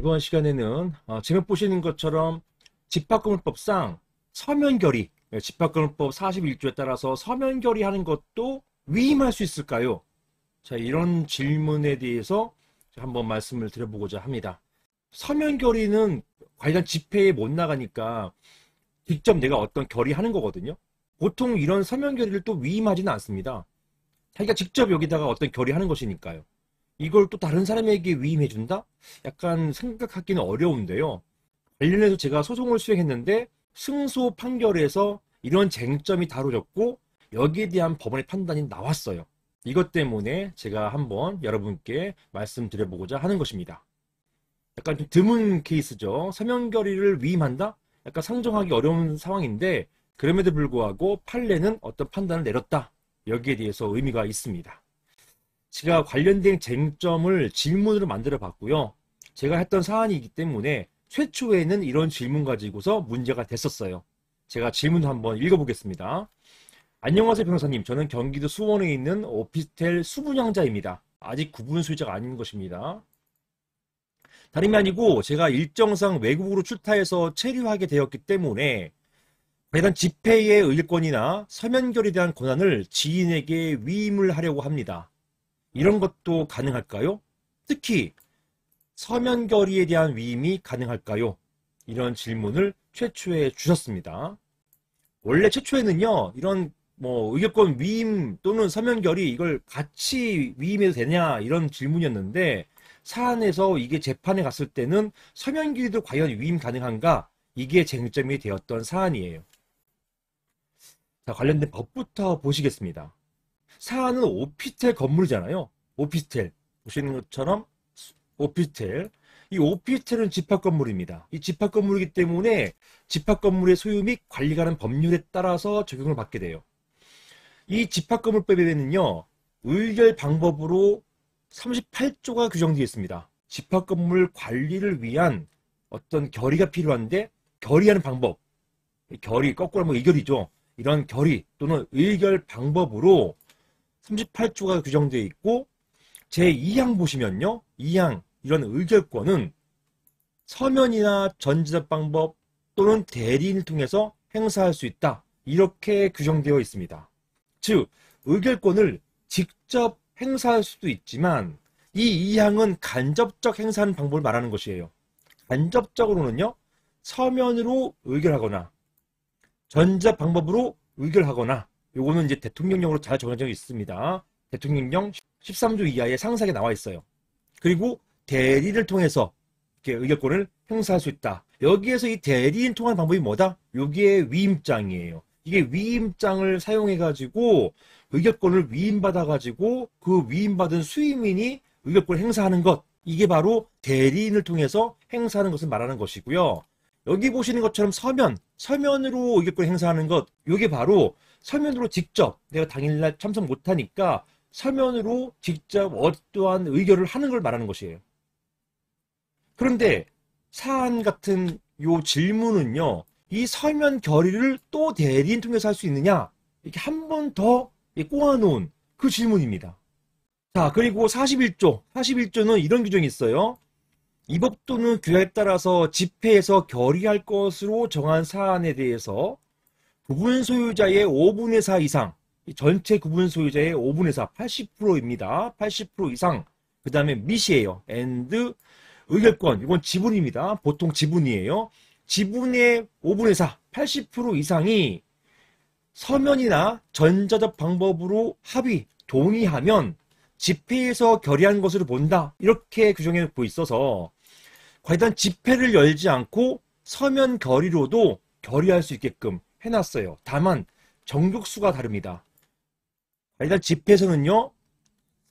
이번 시간에는 지금 보시는 것처럼 집합건물법상 서면결의, 집합건물법 41조에 따라서 서면결의 하는 것도 위임할 수 있을까요? 자, 이런 질문에 대해서 한번 말씀을 드려보고자 합니다. 서면결의는 관련 집회에 못 나가니까 직접 내가 어떤 결의하는 거거든요. 보통 이런 서면결의를 또 위임하지는 않습니다. 자기가 직접 여기다가 어떤 결의하는 것이니까요. 이걸 또 다른 사람에게 위임해준다? 약간 생각하기는 어려운데요. 관련해서 제가 소송을 수행했는데 승소 판결에서 이런 쟁점이 다뤄졌고 여기에 대한 법원의 판단이 나왔어요. 이것 때문에 제가 한번 여러분께 말씀드려보고자 하는 것입니다. 약간 좀 드문 케이스죠. 서면결의를 위임한다? 약간 상정하기 어려운 상황인데 그럼에도 불구하고 판례는 어떤 판단을 내렸다. 여기에 대해서 의미가 있습니다. 제가 관련된 쟁점을 질문으로 만들어 봤고요. 제가 했던 사안이기 때문에 최초에는 이런 질문 가지고서 문제가 됐었어요. 제가 질문 한번 읽어보겠습니다. 안녕하세요 변호사님. 저는 경기도 수원에 있는 오피스텔 수분양자입니다. 아직 구분 소유자가 아닌 것입니다. 다름이 아니고 제가 일정상 외국으로 출타해서 체류하게 되었기 때문에 해당 집회의 의결권이나 서면결에 대한 권한을 지인에게 위임을 하려고 합니다. 이런 것도 가능할까요? 특히 서면결의에 대한 위임이 가능할까요? 이런 질문을 최초에 주셨습니다. 원래 최초에는요, 이런 의결권 위임 또는 서면결의 이걸 같이 위임해도 되냐 이런 질문이었는데 사안에서 이게 재판에 갔을 때는 서면결의도 과연 위임 가능한가? 이게 쟁점이 되었던 사안이에요. 자, 관련된 법부터 보시겠습니다. 사안은 오피스텔 건물이잖아요. 오피스텔. 보시는 것처럼 오피스텔. 이 오피스텔은 집합건물입니다. 이 집합건물이기 때문에 집합건물의 소유 및 관리가는 법률에 따라서 적용을 받게 돼요. 이 집합건물법에는요. 의결 방법으로 38조가 규정되어 있습니다. 집합건물 관리를 위한 어떤 결의가 필요한데 결의하는 방법. 결의, 거꾸로 하면 의결이죠. 이런 결의 또는 의결 방법으로 38조가 규정되어 있고 제2항 보시면요. 2항 이런 의결권은 서면이나 전자적 방법 또는 대리인을 통해서 행사할 수 있다. 이렇게 규정되어 있습니다. 즉 의결권을 직접 행사할 수도 있지만 이 2항은 간접적 행사하는 방법을 말하는 것이에요. 간접적으로는요. 서면으로 의결하거나 전자 방법으로 의결하거나 요거는 이제 대통령령으로 잘 정해져 있습니다. 대통령령 13조 이하의 상세하게 나와 있어요. 그리고 대리를 통해서 이렇게 의결권을 행사할 수 있다. 여기에서 이 대리인 통한 방법이 뭐다? 요게 위임장이에요. 이게 위임장을 사용해가지고 의결권을 위임받아가지고 그 위임받은 수임인이 의결권을 행사하는 것. 이게 바로 대리인을 통해서 행사하는 것을 말하는 것이고요. 여기 보시는 것처럼 서면으로 의결권 행사하는 것, 이게 바로 서면으로 직접 내가 당일날 참석 못하니까 서면으로 직접 어떠한 의결을 하는 걸 말하는 것이에요. 그런데 사안 같은 요 질문은요, 이 서면 결의를 또 대리인 통해서 할 수 있느냐? 이렇게 한 번 더 꼬아놓은 그 질문입니다. 자, 그리고 41조는 이런 규정이 있어요. 이 법 또는 규약에 따라서 집회에서 결의할 것으로 정한 사안에 대해서 구분 소유자의 5분의 4 이상, 전체 구분 소유자의 5분의 4, 80%입니다. 80% 이상. 그 다음에 밋이에요. and 의결권, 이건 지분입니다. 보통 지분이에요. 지분의 5분의 4, 80% 이상이 서면이나 전자적 방법으로 합의, 동의하면 집회에서 결의한 것으로 본다. 이렇게 규정해 놓고 있어서 과연 집회를 열지 않고 서면 결의로도 결의할 수 있게끔 해놨어요. 다만 정족수가 다릅니다. 일단 집회에서는요.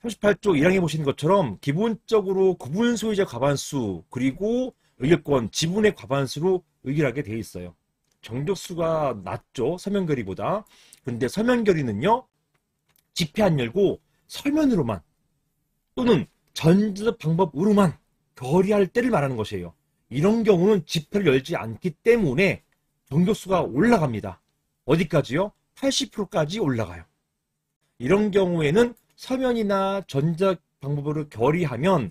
38조 1항에 보시는 것처럼 기본적으로 구분 소유자 과반수 그리고 의결권, 지분의 과반수로 의결하게 되어 있어요. 정족수가 낮죠. 서면결의보다. 근데 서면결의는요. 집회 안 열고 서면으로만 또는 전자적 방법으로만 결의할 때를 말하는 것이에요. 이런 경우는 집회를 열지 않기 때문에 정족수가 올라갑니다. 어디까지요? 80%까지 올라가요. 이런 경우에는 서면이나 전자 방법으로 결의하면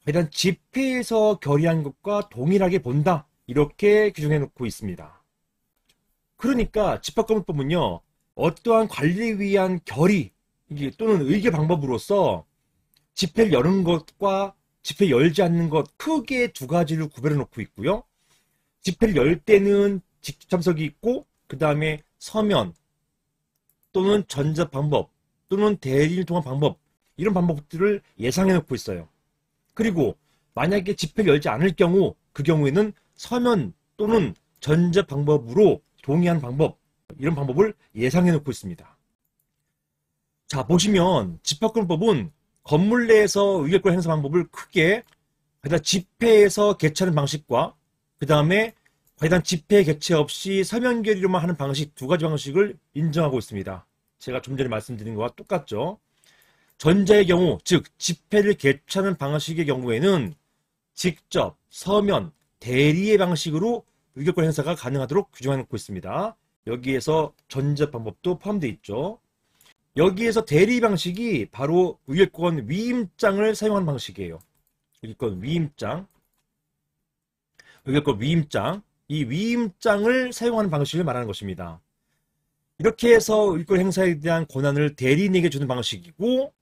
일단 집회에서 결의한 것과 동일하게 본다. 이렇게 규정해 놓고 있습니다. 그러니까 집합건물법은요, 어떠한 관리를 위한 결의 또는 의결 방법으로서 집회를 여는 것과 집회 열지 않는 것 크게 두 가지를 구별해 놓고 있고요. 집회를 열 때는 직접 참석이 있고 그 다음에 서면 또는 전자 방법 또는 대리를 통한 방법 이런 방법들을 예상해 놓고 있어요. 그리고 만약에 집회를 열지 않을 경우 그 경우에는 서면 또는 전자 방법으로 동의한 방법 이런 방법을 예상해 놓고 있습니다. 자, 보시면 집합건물법은 건물 내에서 의결권 행사 방법을 크게 그다음 집회에서 개최하는 방식과 그 다음에 과연 집회 개최 없이 서면 결의로만 하는 방식 두 가지 방식을 인정하고 있습니다. 제가 좀 전에 말씀드린 것과 똑같죠. 전자의 경우, 즉 집회를 개최하는 방식의 경우에는 직접 서면 대리의 방식으로 의결권 행사가 가능하도록 규정해 놓고 있습니다. 여기에서 전자 방법도 포함되어 있죠. 여기에서 대리 방식이 바로 의결권 위임장을 사용하는 방식이에요. 의결권 위임장. 의결권 위임장. 이 위임장을 사용하는 방식을 말하는 것입니다. 이렇게 해서 의결권 행사에 대한 권한을 대리인에게 주는 방식이고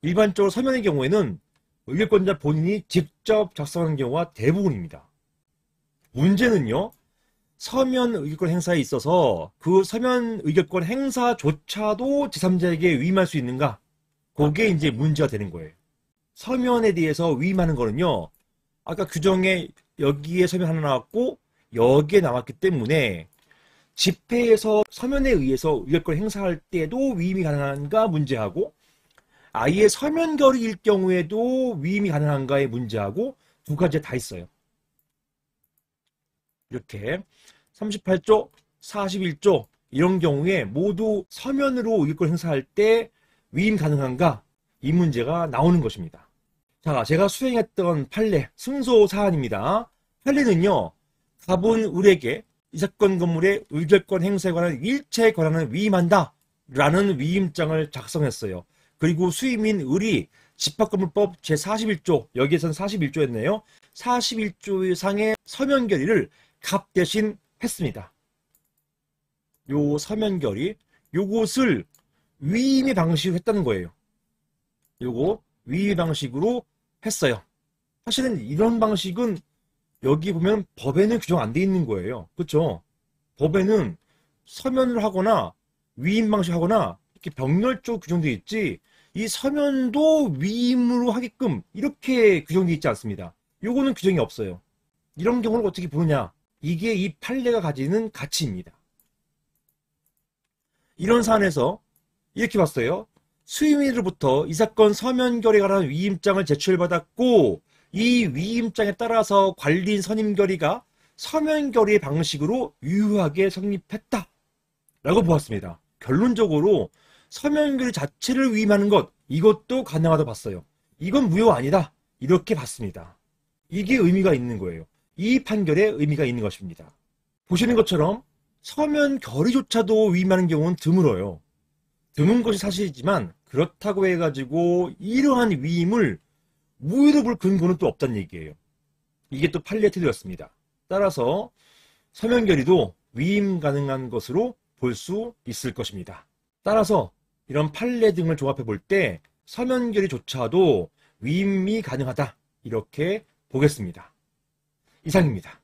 일반적으로 서면의 경우에는 의결권자 본인이 직접 작성하는 경우가 대부분입니다. 문제는요. 서면 의결권 행사에 있어서 그 서면 의결권 행사조차도 제3자에게 위임할 수 있는가? 그게 이제 문제가 되는 거예요. 서면에 대해서 위임하는 거는요. 아까 규정에 여기에 서면 하나 나왔고 여기에 나왔기 때문에 집회에서 서면에 의해서 의결권 행사할 때도 위임이 가능한가 문제하고 아예 서면 결의일 경우에도 위임이 가능한가의 문제하고 두 가지가 다 있어요. 이렇게 38조, 41조 이런 경우에 모두 서면으로 의결권 행사할 때 위임 가능한가? 이 문제가 나오는 것입니다. 자, 제가 수행했던 판례, 승소 사안입니다. 판례는요. 갑은 을에게 이 사건 건물의 의결권 행사에 관한 일체의 권한을 위임한다 라는 위임장을 작성했어요. 그리고 수임인 을이 집합건물법 제41조, 여기에서는 41조였네요. 41조 상의 서면 결의를 갑 대신 했습니다. 요 서면 결의, 요것을 위임의 방식으로 했다는 거예요. 요거 위임의 방식으로 했어요. 사실은 이런 방식은 여기 보면 법에는 규정 안 돼 있는 거예요. 그렇죠? 법에는 서면을 하거나 위임 방식 하거나 이렇게 병렬적으로 규정되어 있지 이 서면도 위임으로 하게끔 이렇게 규정되어 있지 않습니다. 요거는 규정이 없어요. 이런 경우를 어떻게 보느냐? 이게 이 판례가 가지는 가치입니다. 이런 사안에서 이렇게 봤어요. 수임인으로부터 이 사건 서면 결의에 관한 위임장을 제출받았고 이 위임장에 따라서 관리인 선임 결의가 서면 결의의 방식으로 유효하게 성립했다 라고 보았습니다. 결론적으로 서면 결의 자체를 위임하는 것 이것도 가능하다고 봤어요. 이건 무효 아니다 이렇게 봤습니다. 이게 의미가 있는 거예요. 이 판결에 의미가 있는 것입니다. 보시는 것처럼 서면 결의조차도 위임하는 경우는 드물어요. 드문 것이 사실이지만 그렇다고 해가지고 이러한 위임을 무효로 볼 근거는 또 없다는 얘기예요. 이게 또 판례의 태도였습니다. 따라서 서면 결의도 위임 가능한 것으로 볼 수 있을 것입니다. 따라서 이런 판례 등을 종합해 볼 때 서면 결의조차도 위임이 가능하다 이렇게 보겠습니다. 이상입니다.